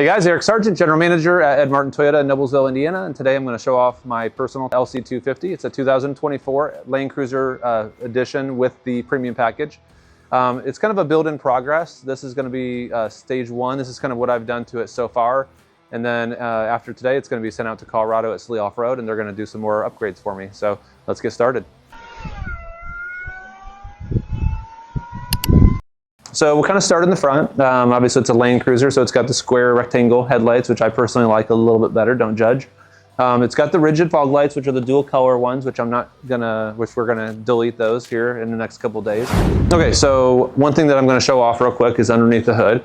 Hey guys, Eric Sargent, General Manager at Ed Martin Toyota in Noblesville, Indiana, and today I'm going to show off my personal LC250. It's a 2024 Land Cruiser edition with the premium package. It's kind of a build in progress. This is going to be stage one. This is kind of what I've done to it so far. And then after today, it's going to be sent out to Colorado at Slee Off-Road, and they're going to do some more upgrades for me. So let's get started. So we'll kind of start in the front. Obviously it's a Land Cruiser, so it's got the square rectangle headlights, which I personally like a little bit better, don't judge. It's got the rigid fog lights, which are the dual color ones, which we're gonna delete those here in the next couple days. Okay, so one thing that I'm gonna show off real quick is underneath the hood.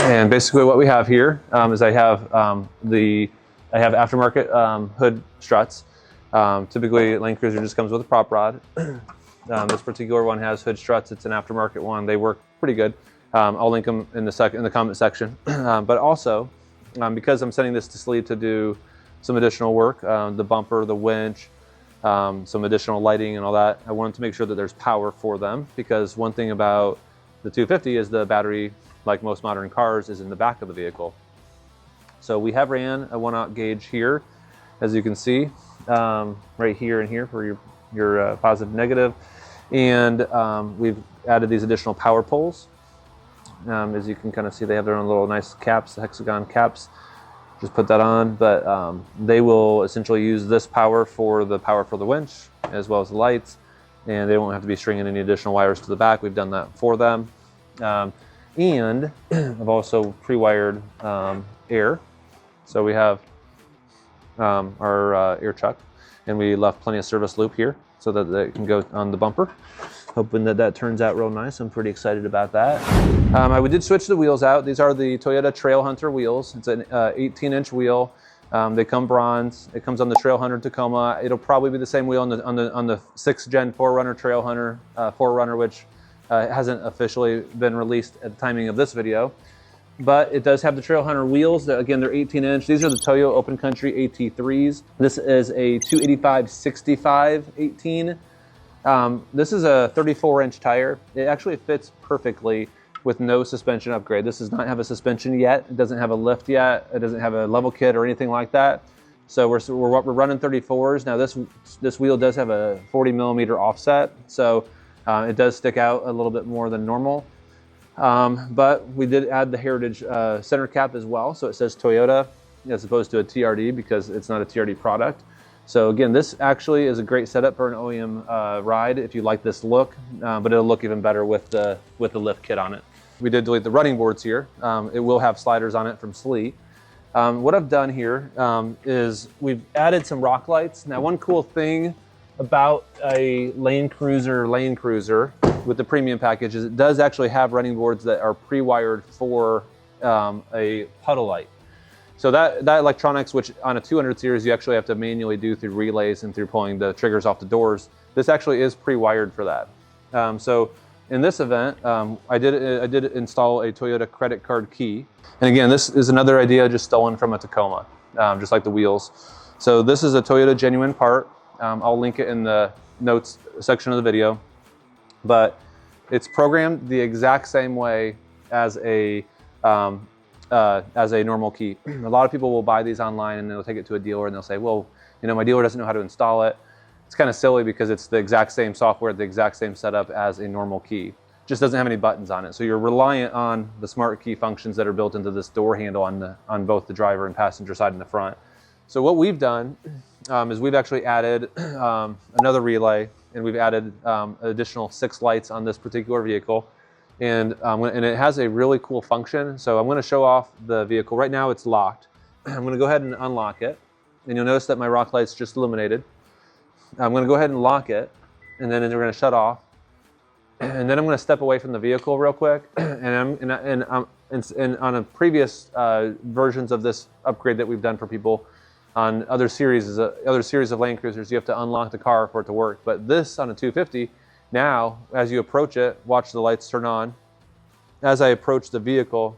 And basically what we have here is I have aftermarket hood struts. Typically Land Cruiser just comes with a prop rod. This particular one has hood struts. It's an aftermarket one. They work pretty good. I'll link them in the comment section. But also, because I'm sending this to Slee to do some additional work, the bumper, the winch, some additional lighting and all that, I wanted to make sure that there's power for them, because one thing about the 250 is the battery, like most modern cars, is in the back of the vehicle. So we have ran a 1/0 gauge here, as you can see, right here and here for your positive, negative. And we've added these additional power poles. As you can kind of see, they have their own little nice caps, the hexagon caps. Just put that on, but they will essentially use this power for the winch as well as the lights, and they won't have to be stringing any additional wires to the back. We've done that for them. And I've also pre-wired air. So we have our air chuck, and we left plenty of service loop here so that it can go on the bumper. Hoping that turns out real nice. I'm pretty excited about that. I did switch the wheels out. These are the Toyota Trailhunter wheels. It's an 18-inch wheel. They come bronze. It comes on the Trailhunter Tacoma. It'll probably be the same wheel on the 6th gen 4Runner Trailhunter 4Runner, which hasn't officially been released at the timing of this video. But it does have the Trailhunter wheels. Again, they're 18-inch. These are the Toyo Open Country AT3s. This is a 285/65 18. This is a 34-inch tire. It actually fits perfectly with no suspension upgrade. This does not have a suspension yet. It doesn't have a lift yet. It doesn't have a level kit or anything like that. So we're running 34s. Now this wheel does have a 40mm offset, so it does stick out a little bit more than normal. But we did add the Heritage center cap as well, so it says Toyota as opposed to a TRD, because it's not a TRD product. So again, this actually is a great setup for an OEM ride if you like this look, but it'll look even better with the lift kit on it. We did delete the running boards here. It will have sliders on it from Slee. What I've done here is we've added some rock lights. Now, one cool thing about a Land Cruiser with the premium package is it does actually have running boards that are pre-wired for a puddle light. So that electronics, which on a 200 series you actually have to manually do through relays and through pulling the triggers off the doors, this actually is pre-wired for that. So in this event, I did install a Toyota credit card key. And again, this is another idea just stolen from a Tacoma, just like the wheels. So this is a Toyota genuine part. I'll link it in the notes section of the video. But it's programmed the exact same way as a normal key. A lot of people will buy these online and they'll take it to a dealer and they'll say, well, my dealer doesn't know how to install it. It's kind of silly because it's the exact same software, the exact same setup as a normal key. It just doesn't have any buttons on it. So you're reliant on the smart key functions that are built into this door handle on both the driver and passenger side in the front. So what we've done is we've actually added another relay, and we've added additional 6 lights on this particular vehicle. And it has a really cool function. So I'm going to show off the vehicle. Right now it's locked. I'm going to go ahead and unlock it. And you'll notice that my rock light's just illuminated. I'm going to go ahead and lock it, and then we're going to shut off. And then I'm going to step away from the vehicle real quick. And on a previous versions of this upgrade that we've done for people on other series of Land Cruisers, you have to unlock the car for it to work. But this on a 250, now as you approach it, watch the lights turn on. As I approach the vehicle,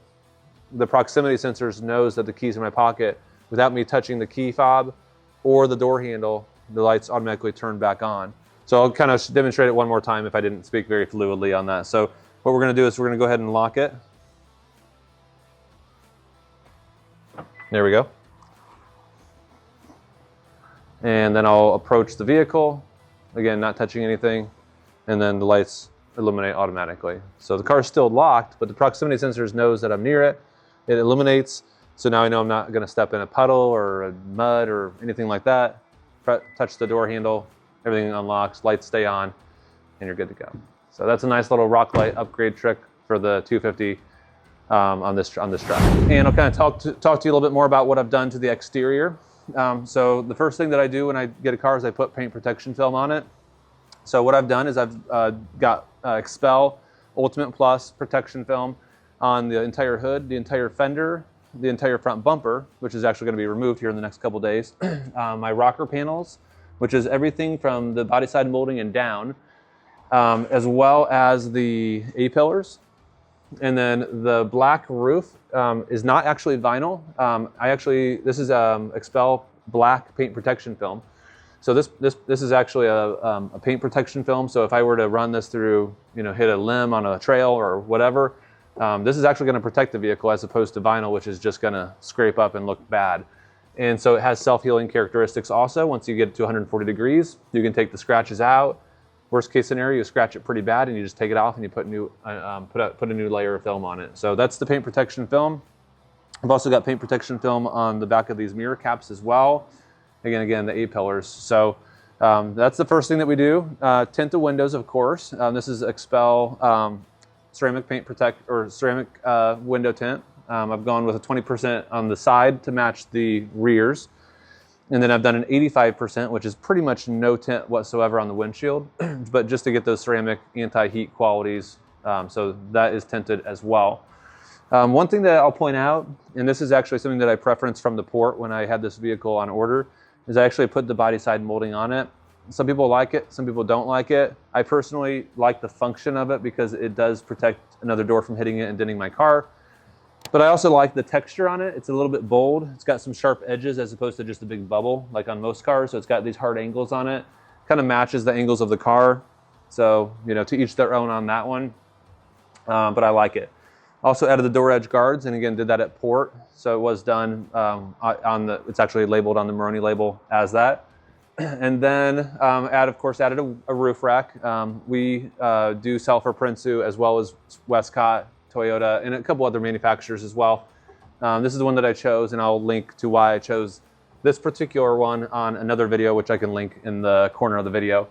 the proximity sensors knows that the key's in my pocket. Without me touching the key fob or the door handle, the lights automatically turn back on. So I'll kind of demonstrate it one more time if I didn't speak very fluidly on that. So what we're going to do is we're going to go ahead and lock it. There we go. And then I'll approach the vehicle, again, not touching anything, and then the lights illuminate automatically. So the car is still locked, but the proximity sensors knows that I'm near it. It illuminates, so now I know I'm not going to step in a puddle or a mud or anything like that. Touch the door handle, everything unlocks, lights stay on, and you're good to go. So that's a nice little rock light upgrade trick for the 250 on this truck. And I'll kind of talk to you a little bit more about what I've done to the exterior. So the first thing that I do when I get a car is I put paint protection film on it. So what I've done is I've got XPEL Ultimate Plus protection film on the entire hood, the entire fender, the entire front bumper, which is actually going to be removed here in the next couple days. My rocker panels, which is everything from the body side molding and down, as well as the A-pillars. And then the black roof is not actually vinyl. This is XPEL black paint protection film. So this is actually a paint protection film. So if I were to run this through, hit a limb on a trail or whatever, this is actually going to protect the vehicle as opposed to vinyl, which is just going to scrape up and look bad. And so it has self-healing characteristics also. Once you get it to 140 degrees, you can take the scratches out. Worst case scenario, you scratch it pretty bad and you just take it off and you put a new layer of film on it. So that's the paint protection film. I've also got paint protection film on the back of these mirror caps as well. Again, the A-pillars. So that's the first thing that we do. Tint the windows, of course. This is XPEL ceramic paint ceramic window tint. I've gone with a 20% on the side to match the rears. And then I've done an 85%, which is pretty much no tint whatsoever on the windshield, but just to get those ceramic anti-heat qualities. So that is tinted as well. One thing that I'll point out, and this is actually something that I preferenced from the port when I had this vehicle on order, is I actually put the body side molding on it. Some people like it, some people don't like it. I personally like the function of it because it does protect another door from hitting it and denting my car. But I also like the texture on it. It's a little bit bold. It's got some sharp edges as opposed to just a big bubble like on most cars. So it's got these hard angles on it. Kind of matches the angles of the car. So, to each their own on that one. But I like it. Also added the door edge guards, and again, did that at port. So it was done it's actually labeled on the Maroni label as that. And then of course, added a roof rack. We do sell for Prinsu as well as Westcott, Toyota, and a couple other manufacturers as well. This is the one that I chose, and I'll link to why I chose this particular one on another video, which I can link in the corner of the video.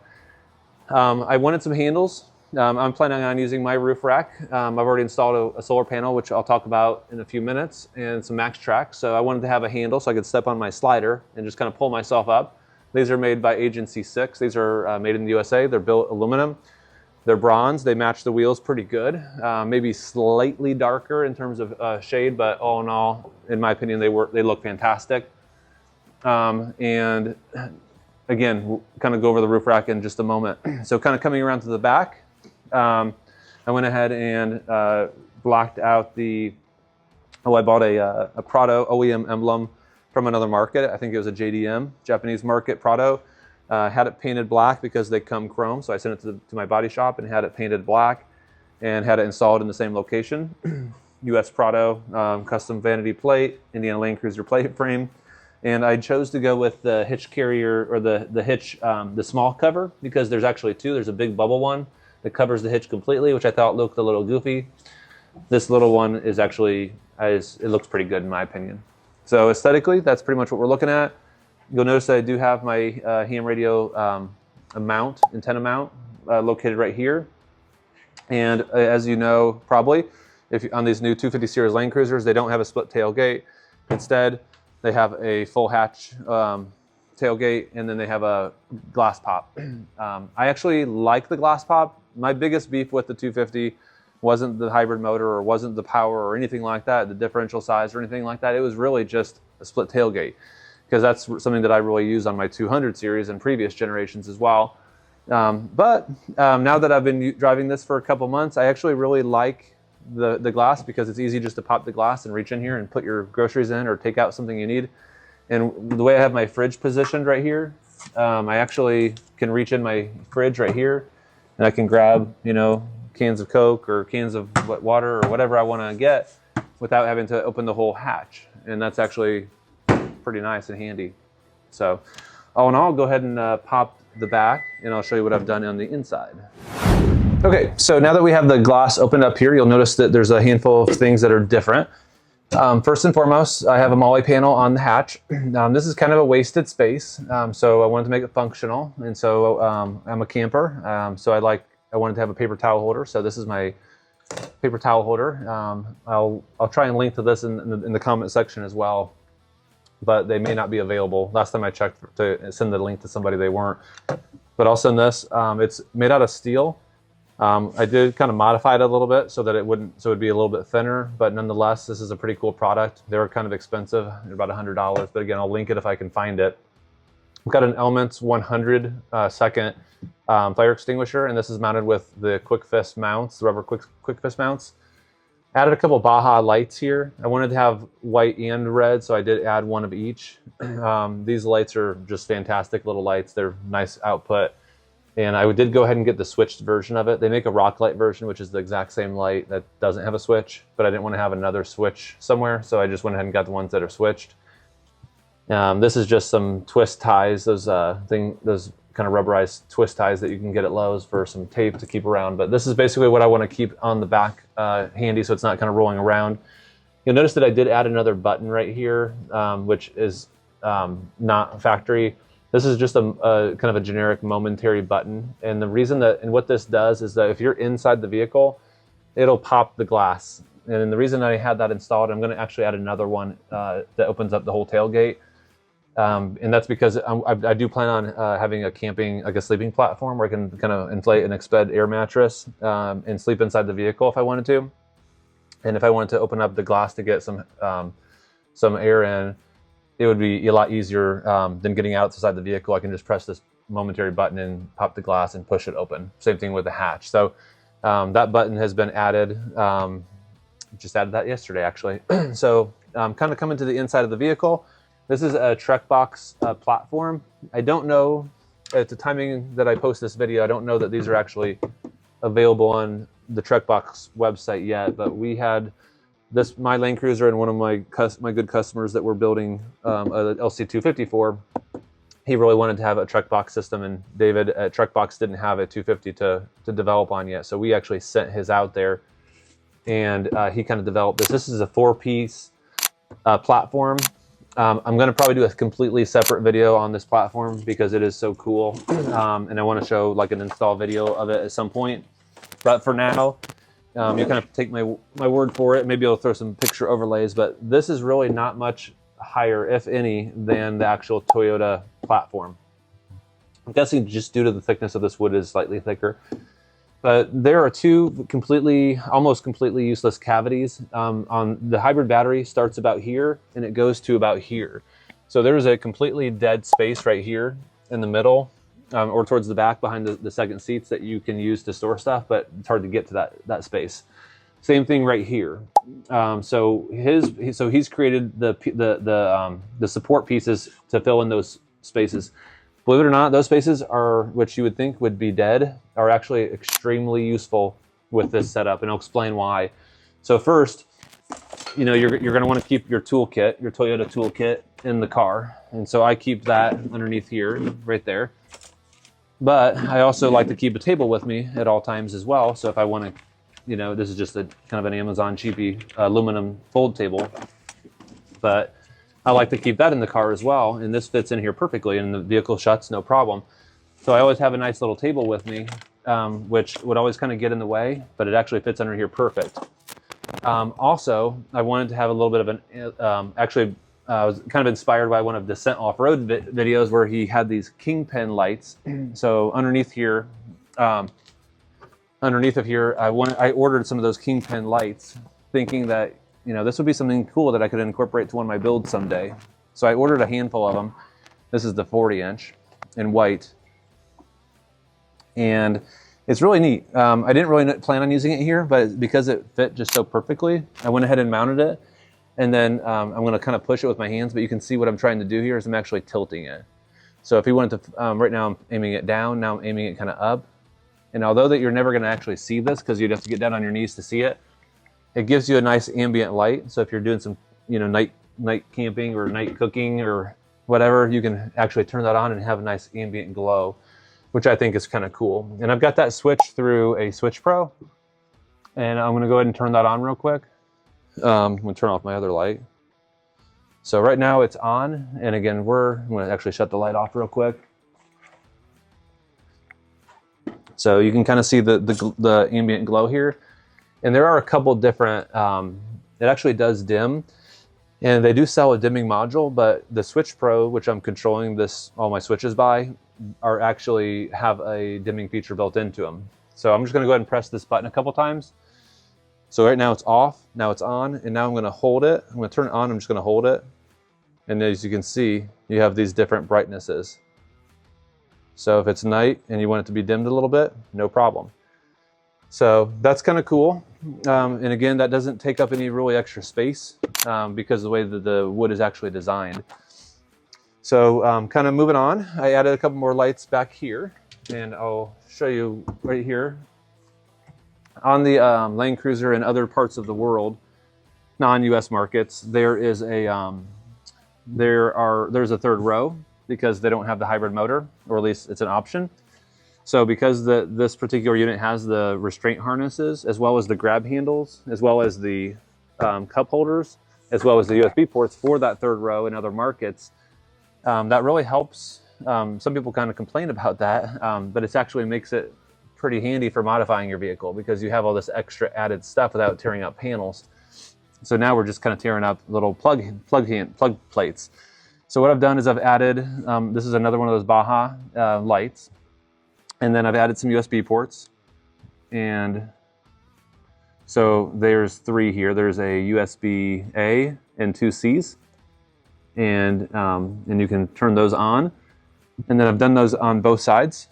I wanted some handles. I'm planning on using my roof rack. I've already installed a solar panel, which I'll talk about in a few minutes, and some max track. So I wanted to have a handle so I could step on my slider and just kind of pull myself up. These are made by Agency 6. These are made in the USA. They're billet aluminum. They're bronze. They match the wheels pretty good. Maybe slightly darker in terms of shade, but all in all, in my opinion, they look fantastic. And again, we'll kind of go over the roof rack in just a moment. So kind of coming around to the back, I went ahead and blocked out I bought a Prado OEM emblem from another market. I think it was a JDM, Japanese market Prado. Had it painted black because they come chrome, so I sent it to my body shop and had it painted black and had it installed in the same location. US Prado, custom vanity plate, Indiana Land Cruiser plate frame. And I chose to go with the hitch carrier, or the hitch, the small cover, because there's actually two. There's a big bubble one that covers the hitch completely, which I thought looked a little goofy. This little one is actually, it looks pretty good in my opinion. So aesthetically, that's pretty much what we're looking at. You'll notice that I do have my ham radio antenna mount located right here. And as you know, probably, on these new 250 series Land Cruisers, they don't have a split tailgate. Instead, they have a full hatch tailgate, and then they have a glass pop. I actually like the glass pop. My biggest beef with the 250 wasn't the hybrid motor, or wasn't the power, or anything like that, the differential size or anything like that. It was really just a split tailgate, because that's something that I really use on my 200 series and previous generations as well. But now that I've been driving this for a couple months, I actually really like the glass, because it's easy just to pop the glass and reach in here and put your groceries in or take out something you need. And the way I have my fridge positioned right here, I actually can reach in my fridge right here, and I can grab, cans of Coke or cans of water or whatever I want to get without having to open the whole hatch. and that's actually pretty nice and handy. So all in all, I'll go ahead and pop the back, and I'll show you what I've done on the inside. Okay, so now that we have the glass opened up here, you'll notice that there's a handful of things that are different. First and foremost, I have a MOLLE panel on the hatch. This is kind of a wasted space, so I wanted to make it functional. And so I'm a camper, so I wanted to have a paper towel holder. So this is my paper towel holder. I'll try and link to this in the comment section as well, but they may not be available. Last time I checked to send the link to somebody, they weren't. But I'll send this. It's made out of steel. I did kind of modify it a little bit so that it'd be a little bit thinner, but nonetheless, this is a pretty cool product. They're kind of expensive. They're about $100, but again, I'll link it if I can find it. I've got an Elements 100 second fire extinguisher, and this is mounted with the quick fist mounts, the rubber quick fist mounts. Added a couple Baja lights here. I wanted to have white and red, so I did add one of each. These lights are just fantastic little lights. They're nice output. And I did go ahead and get the switched version of it. They make a rock light version, which is the exact same light that doesn't have a switch, but I didn't want to have another switch somewhere, so I just went ahead and got the ones that are switched. This is just some twist ties, those kind of rubberized twist ties that you can get at Lowe's for some tape to keep around. But this is basically what I want to keep on the back handy, so it's not kind of rolling around. You'll notice that I did add another button right here, which is not factory. This is just a kind of a generic momentary button. And the reason and what this does is that if you're inside the vehicle, it'll pop the glass. And the reason I had that installed, I'm going to actually add another one that opens up the whole tailgate. And that's because I do plan on having a sleeping platform where I can kind of inflate an XPEL air mattress and sleep inside the vehicle if I wanted to. And if I wanted to open up the glass to get some air in, it would be a lot easier than getting outside the vehicle. I can just press this momentary button and pop the glass and push it open. Same thing with the hatch. So that button has been added. Just added that yesterday, actually. So kind of coming to the inside of the vehicle. This is a TrekBox platform. I don't know, at the timing that I post this video, I don't know that these are actually available on the TrekBox website yet, but we had my Land Cruiser and one of my good customers that we're building a LC250 for, he really wanted to have a TrekBox system, and David at TrekBox didn't have a 250 to develop on yet. So we actually sent his out there, and he kind of developed this. This is a 4-piece platform. I'm going to probably do a completely separate video on this platform because it is so cool, and I want to show like an install video of it at some point. But for now, you kind of take my word for it. Maybe I'll throw some picture overlays, but this is really not much higher, if any, than the actual Toyota platform. I'm guessing just due to the thickness of this wood is slightly thicker. But there are two almost completely useless cavities. On the hybrid battery starts about here and it goes to about here. So there's a completely dead space right here in the middle, or towards the back behind the second seats that you can use to store stuff, but it's hard to get to that space. Same thing right here. So he's created the support pieces to fill in those spaces. Believe it or not, those spaces are, which you would think would be dead, are actually extremely useful with this setup, and I'll explain why. So first, you're going to want to keep your toolkit, your Toyota toolkit, in the car, and so I keep that underneath here, right there. But I also like to keep a table with me at all times as well. So if I want to, this is just a kind of an Amazon cheapy aluminum fold table, but I like to keep that in the car as well, and this fits in here perfectly, and the vehicle shuts no problem. So I always have a nice little table with me, which would always kind of get in the way, but it actually fits under here perfect. Also, I wanted to have a little bit of I was kind of inspired by one of Descent Off-Road videos where he had these kingpin lights. So underneath here, I ordered some of those kingpin lights, thinking that this would be something cool that I could incorporate to one of my builds someday. So I ordered a handful of them. This is the 40-inch in white. And it's really neat. I didn't really plan on using it here, but because it fit just so perfectly, I went ahead and mounted it. And then I'm going to kind of push it with my hands, but you can see what I'm trying to do here is I'm actually tilting it. So if you wanted to, right now I'm aiming it down, now I'm aiming it kind of up. And although that you're never going to actually see this because you'd have to get down on your knees to see it, it gives you a nice ambient light. So if you're doing some, night camping or night cooking or whatever, you can actually turn that on and have a nice ambient glow, which I think is kind of cool. And I've got that switched through a Switch Pro, and I'm gonna go ahead and turn that on real quick. I'm gonna turn off my other light. So right now it's on, and again, I'm gonna actually shut the light off real quick. So you can kind of see the ambient glow here. And there are a couple different, it actually does dim, and they do sell a dimming module, but the Switch Pro, which I'm controlling all my switches by, actually have a dimming feature built into them. So I'm just gonna go ahead and press this button a couple times. So right now it's off, now it's on, and now I'm gonna hold it. I'm gonna turn it on, I'm just gonna hold it. And as you can see, you have these different brightnesses. So if it's night and you want it to be dimmed a little bit, no problem. So that's kind of cool. And again, that doesn't take up any really extra space because of the way that the wood is actually designed. So kind of moving on, I added a couple more lights back here, and I'll show you right here. On the Land Cruiser and other parts of the world, non-US markets, there's a third row because they don't have the hybrid motor, or at least it's an option. So because this particular unit has the restraint harnesses, as well as the grab handles, as well as the cup holders, as well as the USB ports for that third row in other markets, that really helps. Some people kind of complain about that, but it actually makes it pretty handy for modifying your vehicle because you have all this extra added stuff without tearing up panels. So now we're just kind of tearing up little plug plates. So what I've done is I've added, this is another one of those Baja lights. And then I've added some USB ports. And so there's 3 here. There's a USB-A and 2 Cs. And you can turn those on. And then I've done those on both sides.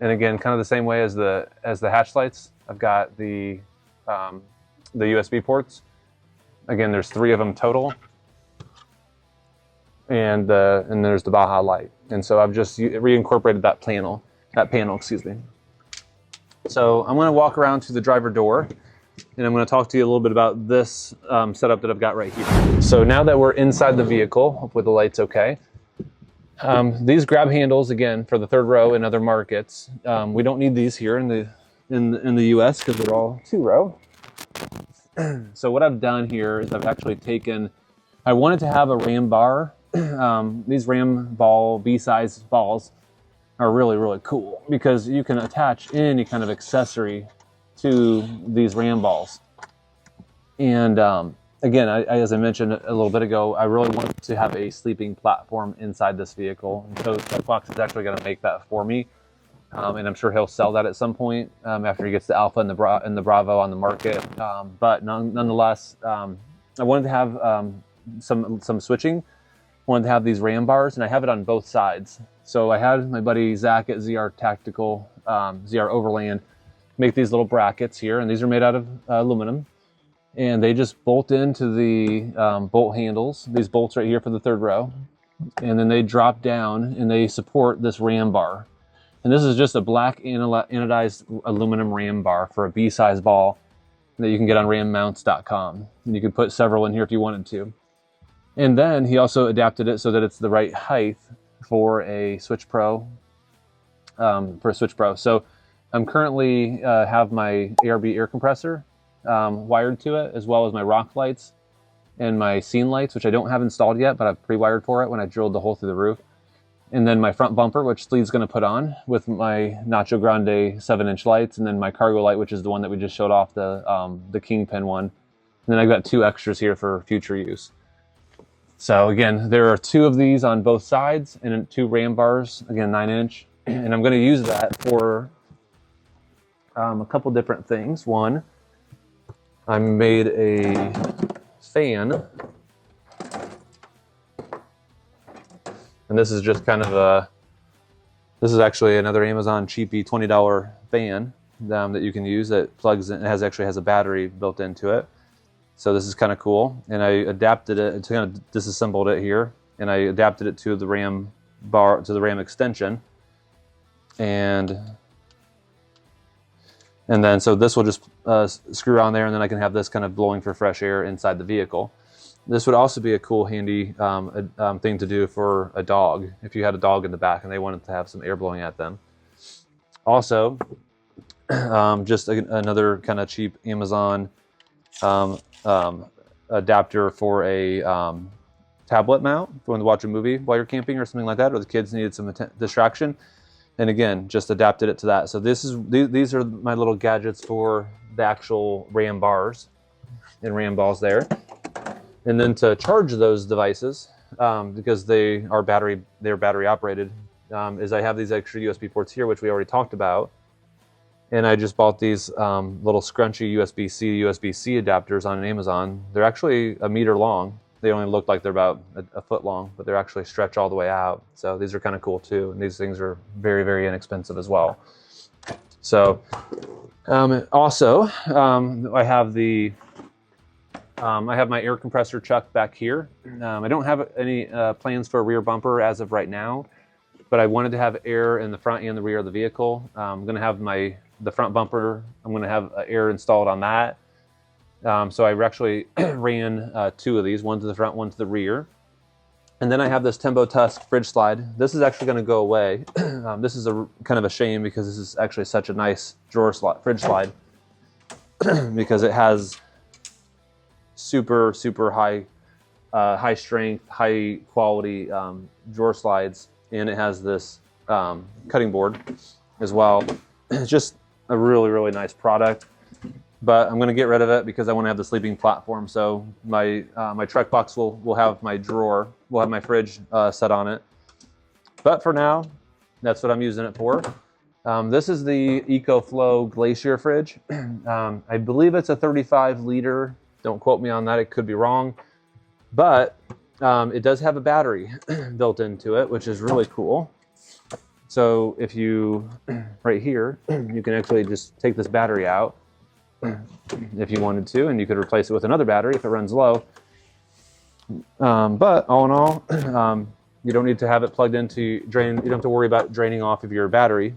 And again, kind of the same way as the hatch lights. I've got the USB ports. Again, there's 3 of them total. And there's the Baja light. And so I've just reincorporated that panel, excuse me. So I'm gonna walk around to the driver door, and I'm gonna talk to you a little bit about this setup that I've got right here. So now that we're inside the vehicle, hopefully the light's okay. These grab handles, again, for the third row in other markets, we don't need these here in the US because they're all 2-row. So what I've done here is I've actually I wanted to have a ram bar. These ram ball, B-size balls are really, really cool because you can attach any kind of accessory to these ram balls. And again, as I mentioned a little bit ago, I really wanted to have a sleeping platform inside this vehicle. And so Fox is actually going to make that for me. And I'm sure he'll sell that at some point after he gets the Alpha and the Bravo on the market. But nonetheless, I wanted to have some switching. I wanted to have these ram bars, and I have it on both sides. So I had my buddy Zach at ZR Overland make these little brackets here, and these are made out of aluminum. And they just bolt into the bolt handles, these bolts right here for the third row. And then they drop down and they support this ram bar. And this is just a black anodized aluminum ram bar for a B-size ball that you can get on rammounts.com. And you can put several in here if you wanted to. And then he also adapted it so that it's the right height for a Switch Pro. So I'm currently have my ARB air compressor wired to it, as well as my rock lights and my scene lights, which I don't have installed yet, but I've pre-wired for it when I drilled the hole through the roof. And then my front bumper, which Slee's going to put on with my Nacho Grande 7-inch lights, and then my cargo light, which is the one that we just showed off, the Kingpin one. And then I've got 2 extras here for future use. So again, there are 2 of these on both sides and 2 ram bars, again 9-inch. And I'm going to use that for a couple different things. One, I made a fan. And this is just kind of this is actually another Amazon cheapy $20 fan that you can use that plugs in. It actually has a battery built into it. So this is kind of cool. And I adapted it, kind of disassembled it here, and I adapted it to the ram bar, to the ram extension. And then so this will just screw on there, and then I can have this kind of blowing for fresh air inside the vehicle. This would also be a cool, handy thing to do for a dog. If you had a dog in the back and they wanted to have some air blowing at them. Also, just another kind of cheap Amazon adapter for a tablet mount. If you want to watch a movie while you're camping or something like that, or the kids needed some distraction. And again, just adapted it to that. So these are my little gadgets for the actual RAM bars and RAM balls there. And then to charge those devices, because they're battery operated, is I have these extra USB ports here, which we already talked about. And I just bought these little scrunchy USB-C, USB-C adapters on Amazon. They're actually 1 meter long. They only look like they're about a foot long, but they're actually stretch all the way out. So these are kind of cool too. And these things are very, very inexpensive as well. So also, I have my air compressor chuck back here. I don't have any plans for a rear bumper as of right now, but I wanted to have air in the front and the rear of the vehicle. I'm going to have the front bumper. I'm going to have air installed on that. So I actually ran 2 of these, one to the front, one to the rear. And then I have this Tembo Tusk fridge slide. This is actually going to go away. This is kind of a shame because this is actually such a nice fridge slide because it has super, super high strength, high quality drawer slides. And it has this cutting board as well. It's just a really, really nice product. But I'm going to get rid of it because I want to have the sleeping platform. So my truck box will have my drawer, will have my fridge set on it. But for now, that's what I'm using it for. This is the EcoFlow Glacier fridge. I believe it's a 35 liter. Don't quote me on that. It could be wrong. But it does have a battery built into it, which is really cool. So if you, right here, you can actually just take this battery out if you wanted to, and you could replace it with another battery if it runs low. But all in all, you don't need to have it plugged into drain. You don't have to worry about draining off of your battery.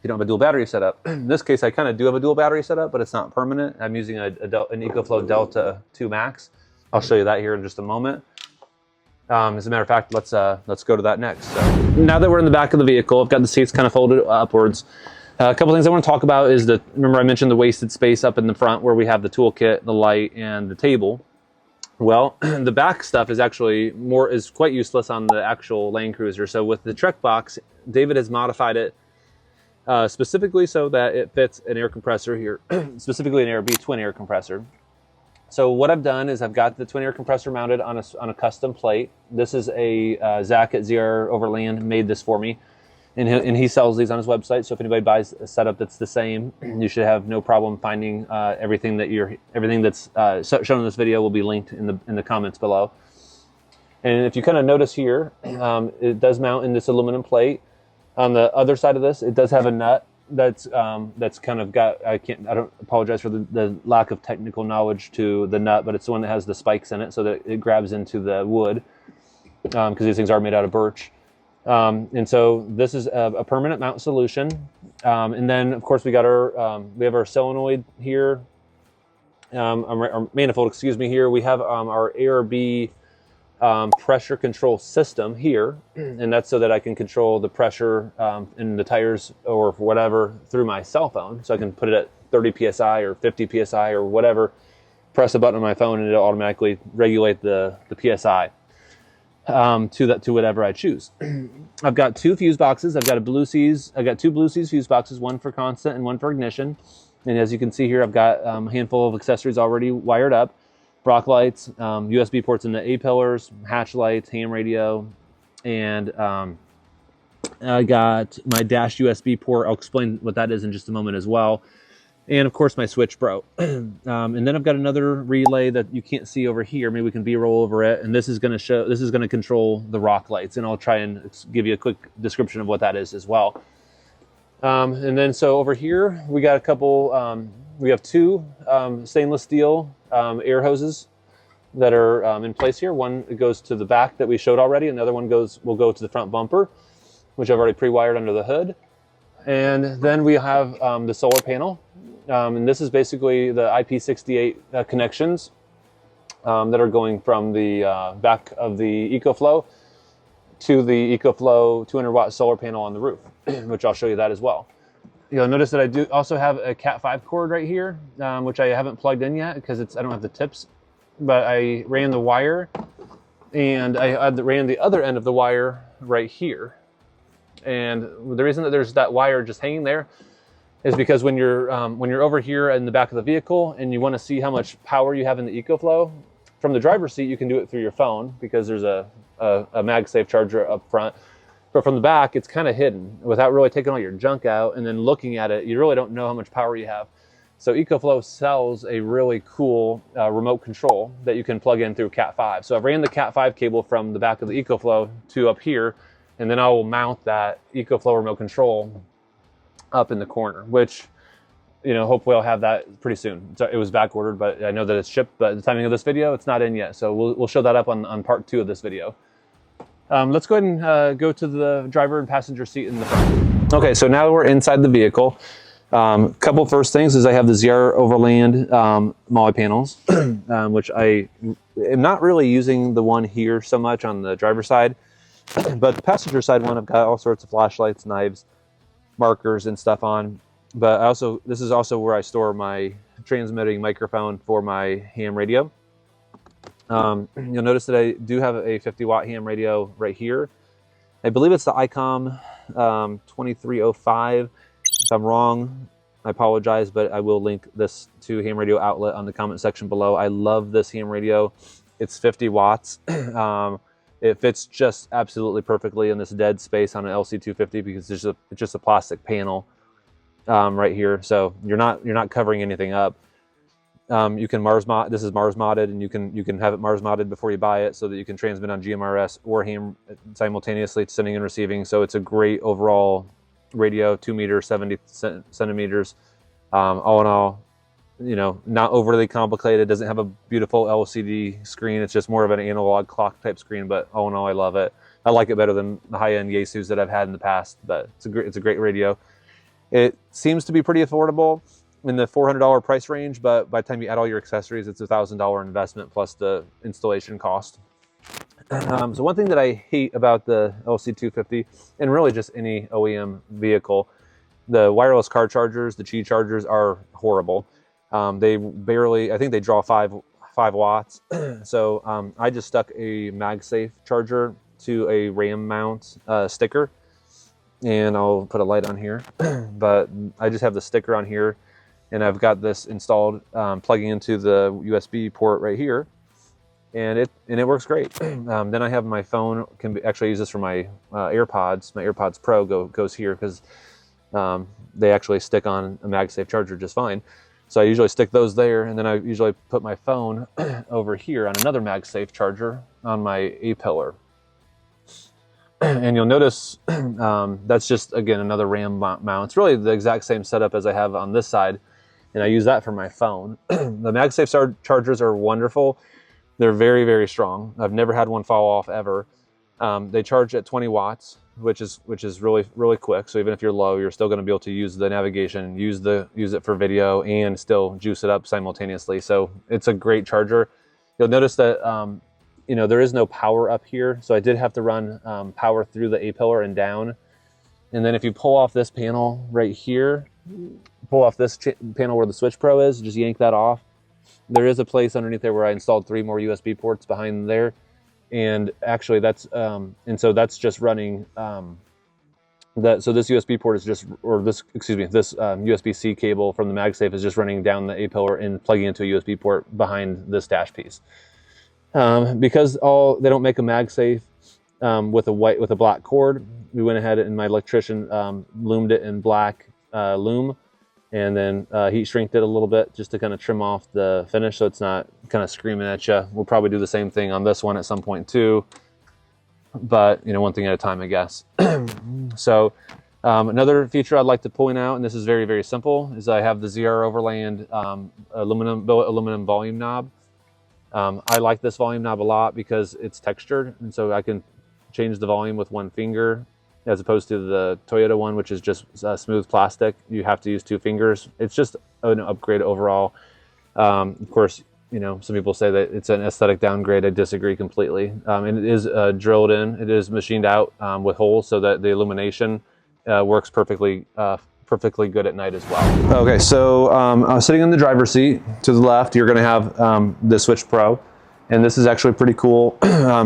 You don't have a dual battery setup. In this case, I kind of do have a dual battery setup, but it's not permanent. I'm using an EcoFlow Delta 2 Max. I'll show you that here in just a moment. As a matter of fact, let's go to that next. So now that we're in the back of the vehicle, I've got the seats kind of folded upwards. A couple things I want to talk about is remember I mentioned the wasted space up in the front where we have the toolkit, the light, and the table. Well, the back stuff is actually quite useless on the actual Land Cruiser. So with the Trek box, David has modified it specifically so that it fits an air compressor here, specifically an Air-B twin air compressor. So what I've done is I've got the twin air compressor mounted on a custom plate. This is a Zach at ZR Overland made this for me. And he sells these on his website. So if anybody buys a setup that's the same, you should have no problem finding everything that's shown in this video will be linked in the comments below. And if you kind of notice here, it does mount in this aluminum plate. On the other side of this, it does have a nut that's kind of got. I don't apologize for the lack of technical knowledge to the nut, but it's the one that has the spikes in it, so that it grabs into the wood because these things are made out of birch. And so this is a permanent mount solution. And then of course we have our solenoid here, our manifold, excuse me, here. We have our Air-B pressure control system here. And that's so that I can control the pressure in the tires or whatever through my cell phone. So I can put it at 30 PSI or 50 PSI or whatever, press a button on my phone and it'll automatically regulate the PSI. To whatever I choose. I've got 2 fuse boxes. I've got 2 Blue Seas fuse boxes, one for constant and one for ignition. And as you can see here, I've got a handful of accessories already wired up. Brock lights, USB ports in the A-pillars, hatch lights, ham radio, and I got my dash USB port. I'll explain what that is in just a moment as well. And of course my Switch Pro. And then I've got another relay that you can't see over here. Maybe we can B-roll over it. And this is going to control the rock lights. And I'll try and give you a quick description of what that is as well. And then so over here, we got a couple, we have 2 stainless steel air hoses that are in place here. One goes to the back that we showed already. And the other one will go to the front bumper, which I've already pre-wired under the hood. And then we have the solar panel. And this is basically the IP68 connections. that are going from the back of the EcoFlow to the EcoFlow 200-watt solar panel on the roof, which I'll show you that as well. You'll notice that I do also have a Cat5 cord right here, which I haven't plugged in yet because I don't have the tips, but I ran the wire, and I ran the other end of the wire right here. And the reason that there's that wire just hanging there is because when you're over here in the back of the vehicle and you want to see how much power you have in the EcoFlow, from the driver's seat you can do it through your phone because there's a MagSafe charger up front. But from the back, it's kind of hidden without really taking all your junk out and then looking at it. You really don't know how much power you have. So EcoFlow sells a really cool remote control that you can plug in through Cat5. So I've ran the Cat5 cable from the back of the EcoFlow to up here, and then I will mount that EcoFlow remote control up in the corner, which, you know, hopefully I'll have that pretty soon. So it was back ordered, but I know that it's shipped, but at the timing of this video, it's not in yet. So we'll show that up on part 2 of this video. Let's go ahead and go to the driver and passenger seat in the front. Okay, so now we're inside the vehicle. Couple first things is I have the ZR Overland MOLLE panels, which I am not really using the one here so much on the driver's side, but the passenger side one I've got all sorts of flashlights, knives, markers, and stuff on. But this is also where I store my transmitting microphone for my ham radio. You'll notice that I do have a 50-watt ham radio right here. I believe it's the ICOM 2305. If I'm wrong, I apologize, but I will link this to ham radio outlet on the comment section below. I love this ham radio. It's 50 watts. It fits just absolutely perfectly in this dead space on an LC250 because it's just a plastic panel right here. So you're not covering anything up. You can Mars mod. This is Mars modded, and you can have it Mars modded before you buy it, so that you can transmit on GMRS or ham simultaneously, sending and receiving. So it's a great overall radio, 2 meters, 70 centimeters. All in all, you know, not overly complicated. Doesn't have a beautiful LCD screen. It's just more of an analog clock type screen. But all in all, I love it. I like it better than the high-end Yaesus that I've had in the past. But it's a great radio. It seems to be pretty affordable in the $400 price range, but by the time you add all your accessories, it's a $1,000 investment plus the installation cost. So one thing that I hate about the LC250, and really just any OEM vehicle, the wireless car chargers, the Qi chargers, are horrible. They barely, I think they draw 5 watts. So I just stuck a MagSafe charger to a RAM mount sticker, and I'll put a light on here. But I just have the sticker on here, and I've got this installed, plugging into the USB port right here, and it works great. Then I have my phone, actually use this for my AirPods. My AirPods Pro goes here because they actually stick on a MagSafe charger just fine. So I usually stick those there, and then I usually put my phone over here on another MagSafe charger on my A-pillar. And you'll notice that's just, again, another RAM mount. It's really the exact same setup as I have on this side, and I use that for my phone. The MagSafe chargers are wonderful. They're very, very strong. I've never had one fall off ever. They charge at 20 watts, which is really, really quick. So even if you're low, you're still going to be able to use the navigation, use it for video, and still juice it up simultaneously. So it's a great charger. You'll notice that you know, there is no power up here, so I did have to run power through the A-pillar and down. And then if you pull off this panel right here, pull off this panel where the Switch Pro is, just yank that off. There is a place underneath there where I installed 3 more USB ports behind there. And actually that's, and so that's just running, so this USB port is just, or this, excuse me, this USB-C cable from the MagSafe is just running down the A-pillar and plugging into a USB port behind this dash piece. Because they don't make a MagSafe with a black cord, we went ahead and my electrician loomed it in black loom, and then heat shrinked it a little bit just to kind of trim off the finish so it's not kind of screaming at you. We'll probably do the same thing on this one at some point too, but you know, one thing at a time, I guess. So another feature I'd like to point out, and this is very, very simple, is I have the ZR Overland Billit Aluminum volume knob. I like this volume knob a lot because it's textured, and so I can change the volume with one finger, as opposed to the Toyota one, which is just smooth plastic. You have to use 2 fingers. It's just an upgrade overall. Of course, you know, some people say that it's an aesthetic downgrade. I disagree completely. And it is drilled in. It is machined out with holes so that the illumination works perfectly good at night as well. Okay, so I was sitting in the driver's seat. To the left, you're going to have the Switch Pro, and this is actually pretty cool.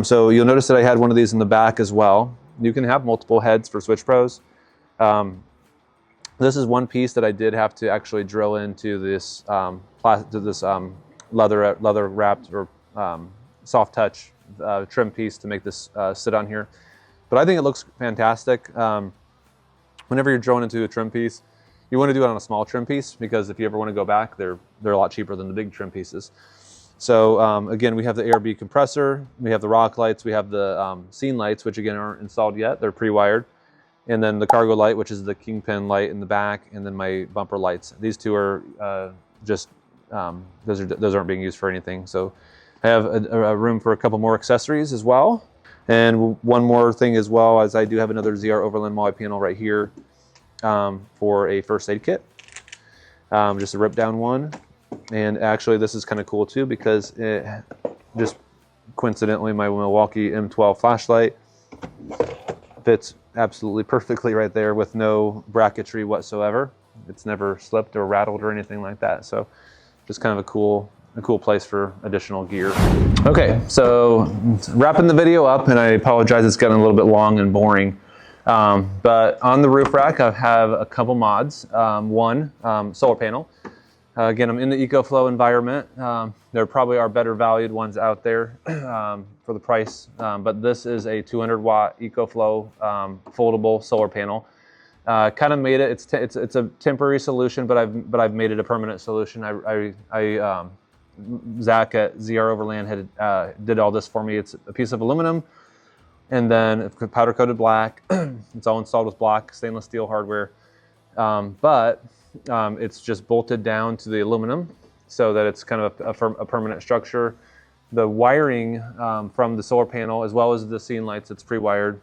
So you'll notice that I had one of these in the back as well. You can have multiple heads for Switch Pros. This is one piece that I did have to actually drill into this leather wrapped or soft touch trim piece to make this sit on here. But I think it looks fantastic. Whenever you're drilling into a trim piece, you want to do it on a small trim piece, because if you ever want to go back, they're a lot cheaper than the big trim pieces. So again, we have the ARB compressor, we have the rock lights, we have the scene lights, which again aren't installed yet, they're pre-wired. And then the cargo light, which is the kingpin light in the back, and then my bumper lights. These two are just, those aren't being used for anything. So I have a room for a couple more accessories as well. And one more thing as well, as I do have another ZR Overland multi-panel right here for a first aid kit. Just a rip down one. And actually this is kind of cool too, because it just coincidentally, my Milwaukee M12 flashlight fits absolutely perfectly right there with no bracketry whatsoever. It's never slipped or rattled or anything like that. So just kind of a cool place for additional gear. Okay, so wrapping the video up, and I apologize it's getting a little bit long and boring. But on the roof rack, I have a couple mods. One, solar panel. Again, I'm in the EcoFlow environment. There probably are better valued ones out there for the price, but this is a 200 watt EcoFlow foldable solar panel. Kind of made it. It's a temporary solution, but I've made it a permanent solution. Zach at ZR Overland had did all this for me. It's a piece of aluminum, and then powder coated black. It's all installed with black stainless steel hardware, but it's just bolted down to the aluminum so that it's kind of a permanent structure. The wiring from the solar panel, as well as the scene lights, it's pre-wired.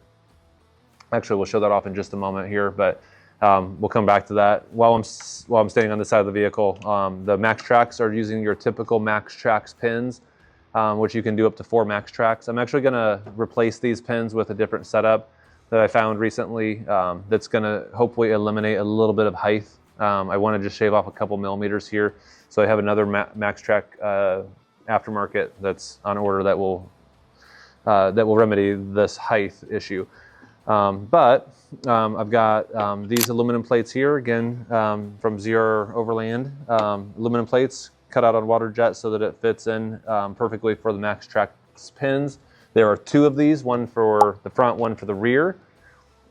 Actually, we'll show that off in just a moment here, but we'll come back to that. While I'm standing on the side of the vehicle, the Max Tracks are using your typical Max Tracks pins, which you can do up to 4 Max Tracks. I'm actually going to replace these pins with a different setup that I found recently that's going to hopefully eliminate a little bit of height. I want to just shave off a couple millimeters here. So I have another Max Track aftermarket that's on order that will remedy this height issue. But I've got these aluminum plates here, again, from ZR Overland. Aluminum plates cut out on water jet so that it fits in perfectly for the Max Track pins. There are 2 of these, one for the front, one for the rear.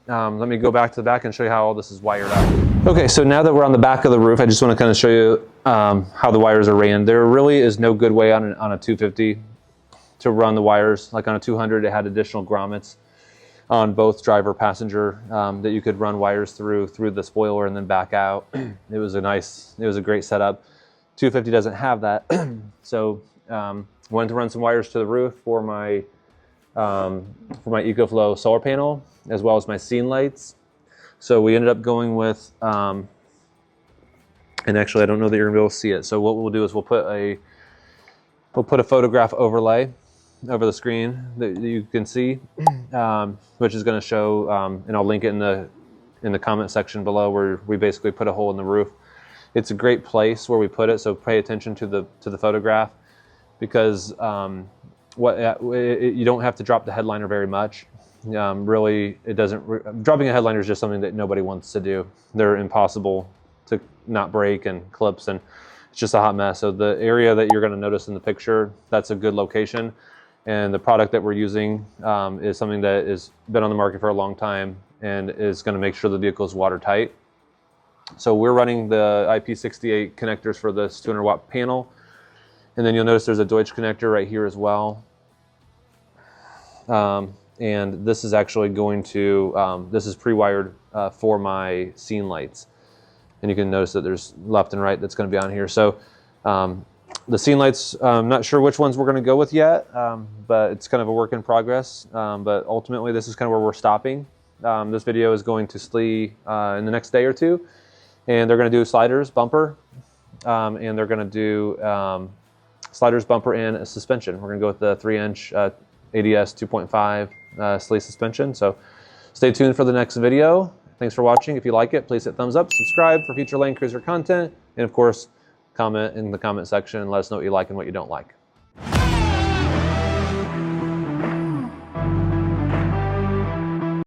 Let me go back to the back and show you how all this is wired up. Okay, so now that we're on the back of the roof, I just want to kind of show you how the wires are ran. There really is no good way on a 250 to run the wires. Like on a 200, it had additional grommets on both driver passenger that you could run wires through the spoiler and then back out. It was a great setup. 250 doesn't have that. So wanted to run some wires to the roof for my EcoFlow solar panel, as well as my scene lights. So we ended up going with, and actually I don't know that you're gonna be able to see it. So what we'll do is we'll put a photograph overlay over the screen that you can see, which is going to show, and I'll link it in the comment section below, where we basically put a hole in the roof. It's a great place where we put it, so pay attention to the photograph, because you don't have to drop the headliner very much. Really, it doesn't. Dropping a headliner is just something that nobody wants to do. They're impossible to not break and clips, and it's just a hot mess. So the area that you're going to notice in the picture, that's a good location. And the product that we're using is something that has been on the market for a long time and is going to make sure the vehicle is watertight. So we're running the IP68 connectors for this 200 watt panel. And then you'll notice there's a Deutsch connector right here as well. And this is actually going to, this is pre-wired for my scene lights. And you can notice that there's left and right that's going to be on here. So the scene lights, I'm not sure which ones we're going to go with yet, but it's kind of a work in progress. But ultimately, this is kind of where we're stopping. This video is going to SLE in the next day or two, and they're going to do sliders, bumper, and they're going to do sliders, bumper, and a suspension. We're gonna go with the 3-inch ADS 2.5 sleeve suspension. So stay tuned for the next video. Thanks for watching. If you like it, please hit thumbs up, subscribe for future Land Cruiser content, and of course, comment in the comment section and let us know what you like and what you don't like.